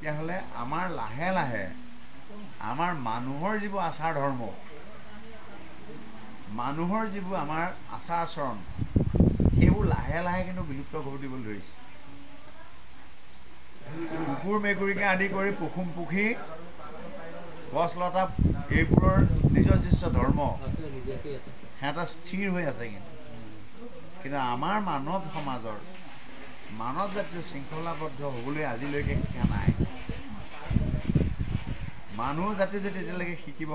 তেতিয়াহ'লে আমাৰ লাহে লাহে আমাৰ মানুহৰ যিবোৰ আচাৰ ধৰ্ম, মানুহৰ যিবোৰ আমাৰ আচাৰ আচৰণ, সেইবোৰ লাহে লাহে কিন্তু বিলুপ্ত ঘটিবলৈ ধৰিছে। কুকুৰ মেকুৰীকে আদি কৰি পশু পক্ষী, গছ লতা, এইবোৰৰ নিজস্ব ধৰ্ম সিহঁতৰ স্থিৰ হৈ আছে। কিন্তু আমাৰ মানৱ সমাজৰ, মানৱ জাতিৰ শৃংখলাবদ্ধ হ'বলৈ আজিলৈকে শিকা নাই। মানুহ জাতি যদি এতিয়ালৈকে শিকিব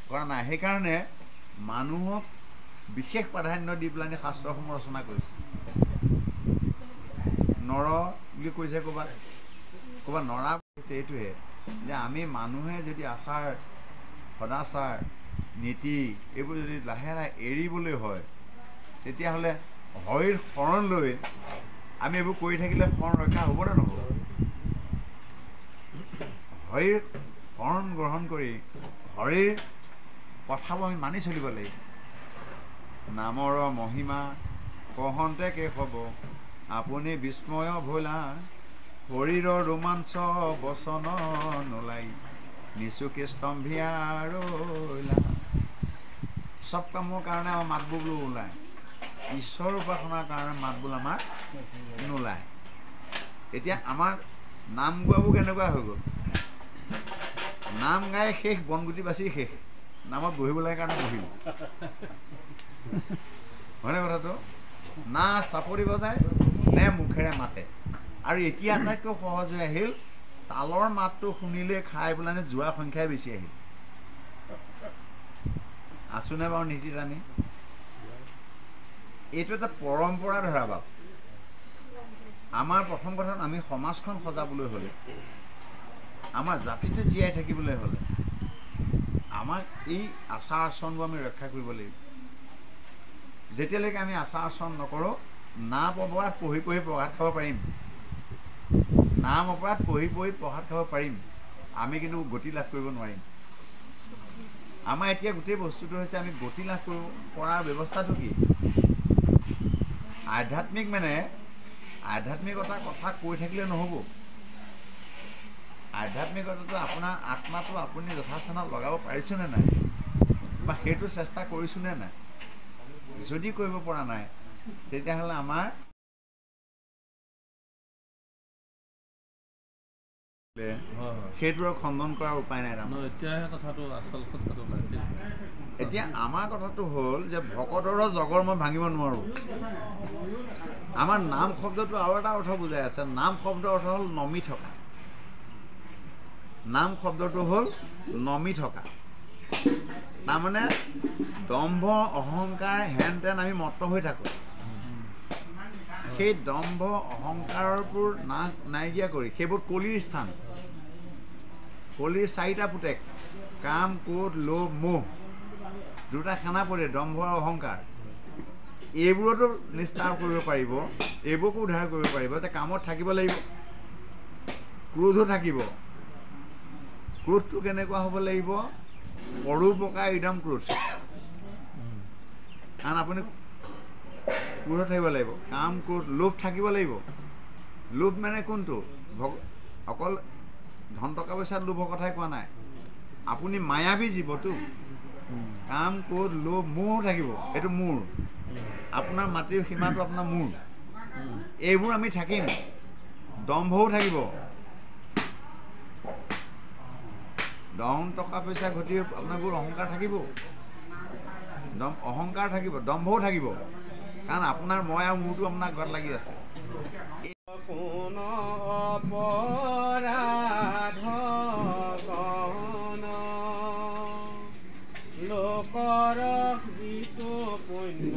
কৰা নাই, সেইকাৰণে মানুহক বিশেষ প্ৰাধান্য দি পেলাই শাস্ত্ৰসমূহ ৰচনা কৰিছে। নৰ বুলি কৈছে, ক'ৰবাত ক'ৰবাত নৰা কৈছে। এইটোহে যে আমি মানুহে যদি আচাৰ সদাচাৰ নীতি এইবোৰ যদি লাহে লাহে এৰিবলৈ হয়, তেতিয়াহ'লে হৰিৰ শৰণ লৈ আমি এইবোৰ কৰি থাকিলে শৰণ ৰক্ষা হ'বনে নহ'ব? হৰিৰ শৰণ গ্ৰহণ কৰি হৰিৰ কথাবোৰ আমি মানি চলিব লাগিব। নামৰ মহিমা কহন্তে কেশৱ, আপুনি বিস্ময় ভোলা, শৰীৰৰ ৰোমাঞ্চ বচন নোলাই, নিচুকে স্তম্ভিয়া ৰৈলা। চব কামৰ কাৰণে আমাৰ মাতবোৰ ওলায়, ঈশ্বৰৰ উপাসনাৰ কাৰণে মাতবোৰ আমাৰ নোলায়। এতিয়া আমাৰ নাম গোৱাবোৰ কেনেকুৱা হৈ গ'ল? নাম গাই শেষ, বনগুটি বাচি শেষ, নামত বহিব লাগে কাৰণে বহিল। হয়নে কথাটো? না চাপৰি বজায় নে মুখেৰে মাতে। আৰু এতিয়া আটাইতকৈ সহজ হৈ আহিল, তালৰ মাতটো শুনিলে খাই পেলাই যোৱা সংখ্যাই বেছি আহিল। আছোনে বাৰু নীতিত আমি? এইটো এটা পৰম্পৰা ধৰা বাৰু। আমাৰ প্ৰথম কথা, আমি সমাজখন সজাবলৈ হ'লে, আমাৰ জাতিটো জীয়াই থাকিবলৈ হ'লে, আমাক এই আচাৰ আচৰণবোৰ আমি ৰক্ষা কৰিব লাগিব। যেতিয়ালৈকে আমি আচাৰ আচৰণ নকৰোঁ, নাম অপৰাধ পঢ়ি পঢ়ি প্ৰসাদ খাব পাৰিম, নাম অপৰাধ পঢ়ি পঢ়ি প্ৰসাদ খাব পাৰিম, আমি কিন্তু গতি লাভ কৰিব নোৱাৰিম। আমাৰ এতিয়া গোটেই বস্তুটো হৈছে, আমি গতি লাভ কৰাৰ ব্যৱস্থাটো কি? আধ্যাত্মিক মানে আধ্যাত্মিকতাৰ কথা কৈ থাকিলে নহ'ব। আধ্যাত্মিকতাটো আপোনাৰ আত্মাটো আপুনি যথাস্থানত লগাব পাৰিছোঁনে নাই, বা সেইটো চেষ্টা কৰিছোঁনে নাই? যদি কৰিব পৰা নাই, তেতিয়াহ'লে আমাৰ সেইটোৰ খণ্ডন কৰাৰ উপায় নাই। এতিয়া আমাৰ কথাটো হ'ল যে ভকতৰৰ জগৰ মই ভাঙিব নোৱাৰোঁ। আমাৰ নাম শব্দটো আৰু এটা অৰ্থ বুজাই আছে। নাম শব্দৰ অৰ্থ হ'ল নমি থকা। নাম শব্দটো হ'ল নমি থকা। তাৰমানে দম্ভ অহংকাৰ হেন তেন আমি মত্ত হৈ থাকোঁ। সেই দম্ভ অহংকাৰবোৰ নাইকিয়া কৰি, সেইবোৰ কলিৰ স্থান। কলিৰ চাৰিটা পুতেক, কাম, ক্ৰোধ, লোভ, মোহ, দুটা সেনাপতি, দম্ভ আৰু অহংকাৰ। এইবোৰতো নিস্তাৰ কৰিব পাৰিব, এইবোৰকো উদ্ধাৰ কৰিব পাৰিব। যে কামত থাকিব লাগিব, ক্ৰোধো থাকিব। ক্ৰোধটো কেনেকুৱা হ'ব লাগিব? পৰোপকাৰ ইদম ক্ৰোধ। কাৰণ আপুনি ক্ৰোধ থাকিব লাগিব। কাম, ক্ৰোধ, লোভ থাকিব লাগিব। লোভ মানে কোনটো? অকল ধন টকা পইচাৰ লোভৰ কথাই কোৱা নাই। আপুনি মায়াবী জীৱটো, কাম, ক্ৰোধ, লোভ, মোহ থাকিব। এইটো মূৰ। আপোনাৰ মাটিৰ সীমাটো আপোনাৰ মূৰ। এইবোৰ আমি থাকিম। দম্ভও থাকিব। ধন টকা পইচা ঘটি আপোনাৰবোৰ অহংকাৰ থাকিব। অহংকাৰ থাকিব, দম্ভও থাকিব। কাৰণ আপোনাৰ মই আৰু মোৰটো আপোনাৰ গাত লাগি আছে। লোকৰ যিটো পুণ্য